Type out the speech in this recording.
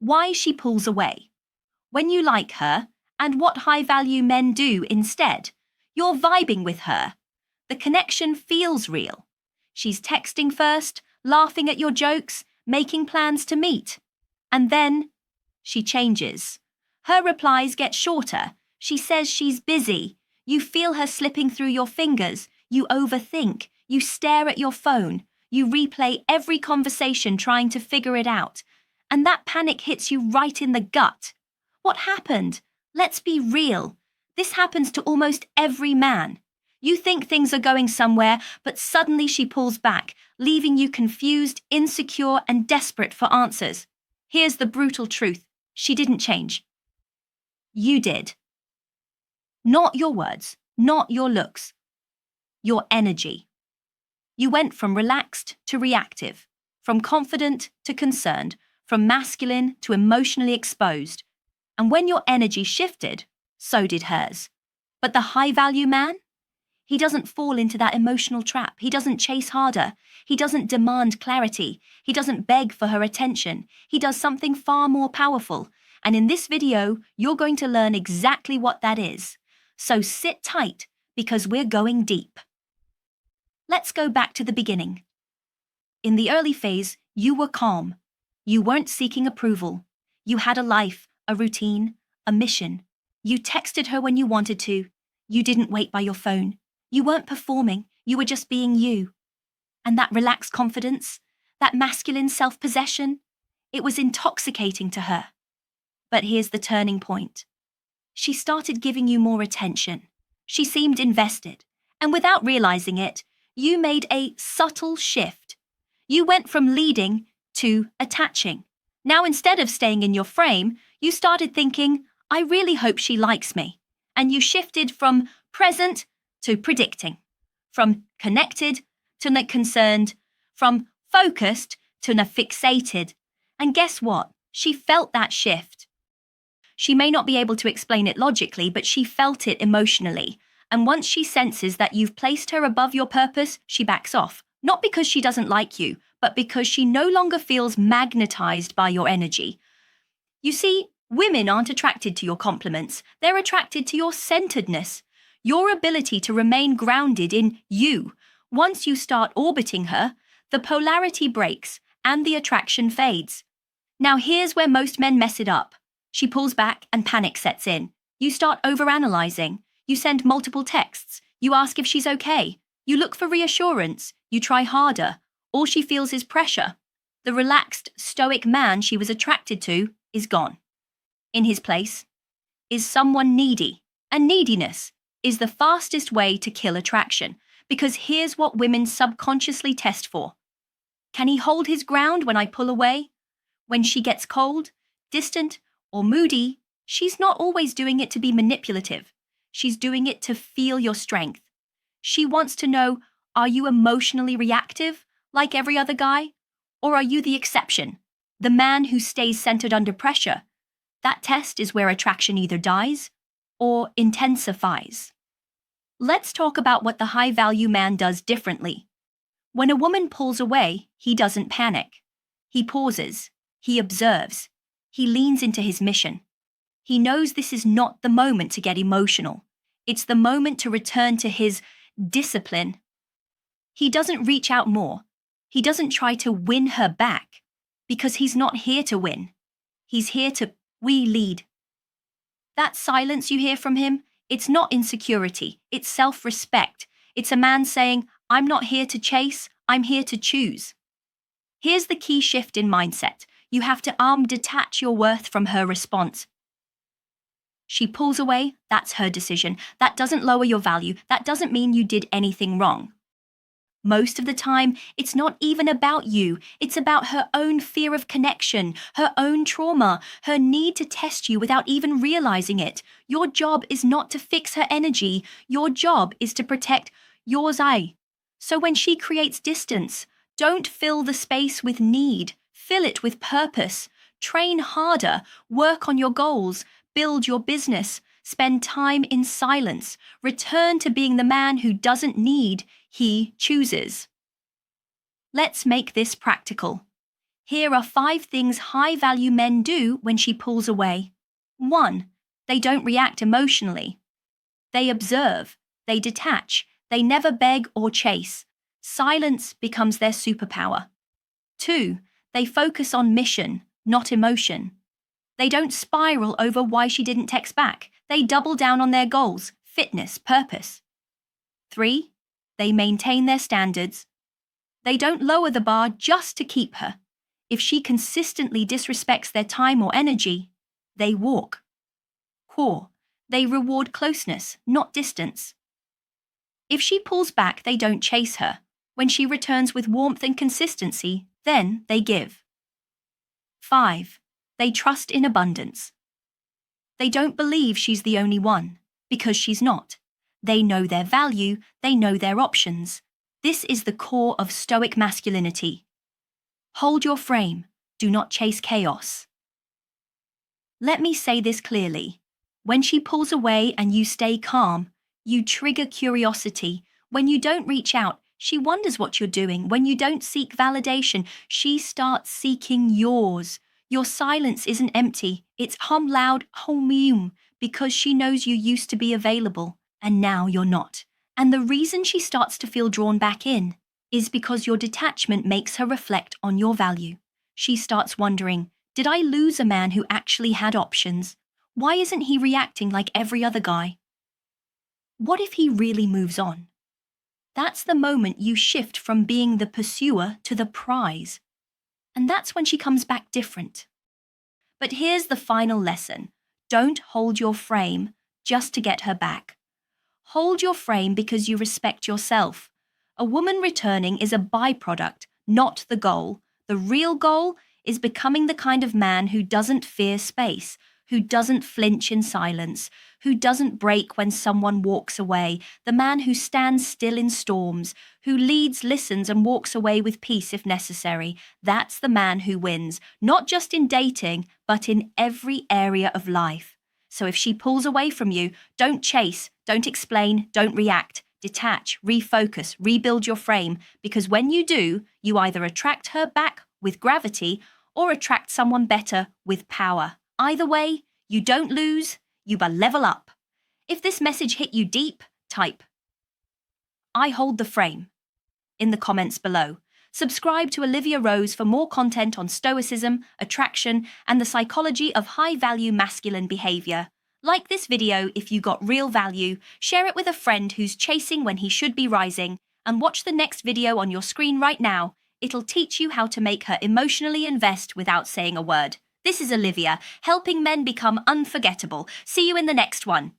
why she pulls away, when you like her, and what high-value men do instead. You're vibing with her. The connection feels real. She's texting first, laughing at your jokes, making plans to meet. And then she changes. Her replies get shorter. She says she's busy. You feel her slipping through your fingers. You overthink. You stare at your phone. You replay every conversation trying to figure it out. And that panic hits you right in the gut. What happened? Let's be real. This happens to almost every man. You think things are going somewhere, but suddenly she pulls back, leaving you confused, insecure, and desperate for answers. Here's the brutal truth. She didn't change. You did. Not your words, not your looks. Your energy. You went from relaxed to reactive, from confident to concerned, from masculine to emotionally exposed. And when your energy shifted, so did hers. But the high-value man? He doesn't fall into that emotional trap. He doesn't chase harder. He doesn't demand clarity. He doesn't beg for her attention. He does something far more powerful. And in this video, you're going to learn exactly what that is. So sit tight, because we're going deep. Let's go back to the beginning. In the early phase, you were calm. You weren't seeking approval. You had a life, a routine, a mission. You texted her when you wanted to. You didn't wait by your phone. You weren't performing. You were just being you. And that relaxed confidence, that masculine self-possession, it was intoxicating to her. But here's the turning point. She started giving you more attention. She seemed invested. And without realizing it, you made a subtle shift. You went from leading to attaching. Now, instead of staying in your frame, you started thinking, I really hope she likes me. And you shifted from present to predicting, from connected to concerned, from focused to fixated. And guess what? She felt that shift. She may not be able to explain it logically, but she felt it emotionally. And once she senses that you've placed her above your purpose, she backs off. Not because she doesn't like you, but because she no longer feels magnetized by your energy. You see, women aren't attracted to your compliments. They're attracted to your centeredness, your ability to remain grounded in you. Once you start orbiting her, the polarity breaks and the attraction fades. Now here's where most men mess it up. She pulls back and panic sets in. You start overanalyzing. You send multiple texts. You ask if she's okay. You look for reassurance. You try harder. All she feels is pressure. The relaxed, stoic man she was attracted to is gone. In his place is someone needy. And neediness is the fastest way to kill attraction, because here's what women subconsciously test for. Can he hold his ground when I pull away? When she gets cold, distant, or moody, she's not always doing it to be manipulative. She's doing it to feel your strength. She wants to know, are you emotionally reactive, like every other guy? Or are you the exception, the man who stays centered under pressure? That test is where attraction either dies or intensifies. Let's talk about what the high-value man does differently. When a woman pulls away, he doesn't panic. He pauses. He observes. He leans into his mission. He knows this is not the moment to get emotional. It's the moment to return to his discipline. He doesn't reach out more. He doesn't try to win her back, because he's not here to win. He's here to lead. That silence you hear from him, it's not insecurity, it's self-respect. It's a man saying, I'm not here to chase, I'm here to choose. Here's the key shift in mindset. You have to detach your worth from her response. She pulls away, that's her decision. That doesn't lower your value. That doesn't mean you did anything wrong. Most of the time, it's not even about you. It's about her own fear of connection, her own trauma, her need to test you without even realizing it. Your job is not to fix her energy. Your job is to protect yours. So when she creates distance, don't fill the space with need. Fill it with purpose. Train harder. Work on your goals. Build your business. Spend time in silence. Return to being the man who doesn't need, he chooses. Let's make this practical. Here are 5 things high-value men do when she pulls away. 1. They don't react emotionally. They observe. They detach. They never beg or chase. Silence becomes their superpower. 2. They focus on mission, not emotion. They don't spiral over why she didn't text back. They double down on their goals, fitness, purpose. 3. They maintain their standards. They don't lower the bar just to keep her. If she consistently disrespects their time or energy, they walk. 4. They reward closeness, not distance. If she pulls back, they don't chase her. When she returns with warmth and consistency, then they give. 5. They trust in abundance. They don't believe she's the only one, because she's not. They know their value, they know their options. This is the core of stoic masculinity. Hold your frame, do not chase chaos. Let me say this clearly. When she pulls away and you stay calm, you trigger curiosity. When you don't reach out, she wonders what you're doing. When you don't seek validation, she starts seeking yours. Your silence isn't empty, it's hum loud, hum, because she knows you used to be available, and now you're not. And the reason she starts to feel drawn back in is because your detachment makes her reflect on your value. She starts wondering, did I lose a man who actually had options? Why isn't he reacting like every other guy? What if he really moves on? That's the moment you shift from being the pursuer to the prize. And that's when she comes back different. But here's the final lesson. Don't hold your frame just to get her back. Hold your frame because you respect yourself. A woman returning is a byproduct, not the goal. The real goal is becoming the kind of man who doesn't fear space, who doesn't flinch in silence, who doesn't break when someone walks away, the man who stands still in storms, who leads, listens, and walks away with peace if necessary. That's the man who wins, not just in dating, but in every area of life. So if she pulls away from you, don't chase, don't explain, don't react. Detach, refocus, rebuild your frame, because when you do, you either attract her back with gravity or attract someone better with power. Either way, you don't lose, you but level up. If this message hit you deep, type I hold the frame in the comments below. Subscribe to Olivia Rose for more content on stoicism, attraction, and the psychology of high-value masculine behavior. Like this video if you got real value, share it with a friend who's chasing when he should be rising, and watch the next video on your screen right now. It'll teach you how to make her emotionally invest without saying a word. This is Olivia, helping men become unforgettable. See you in the next one.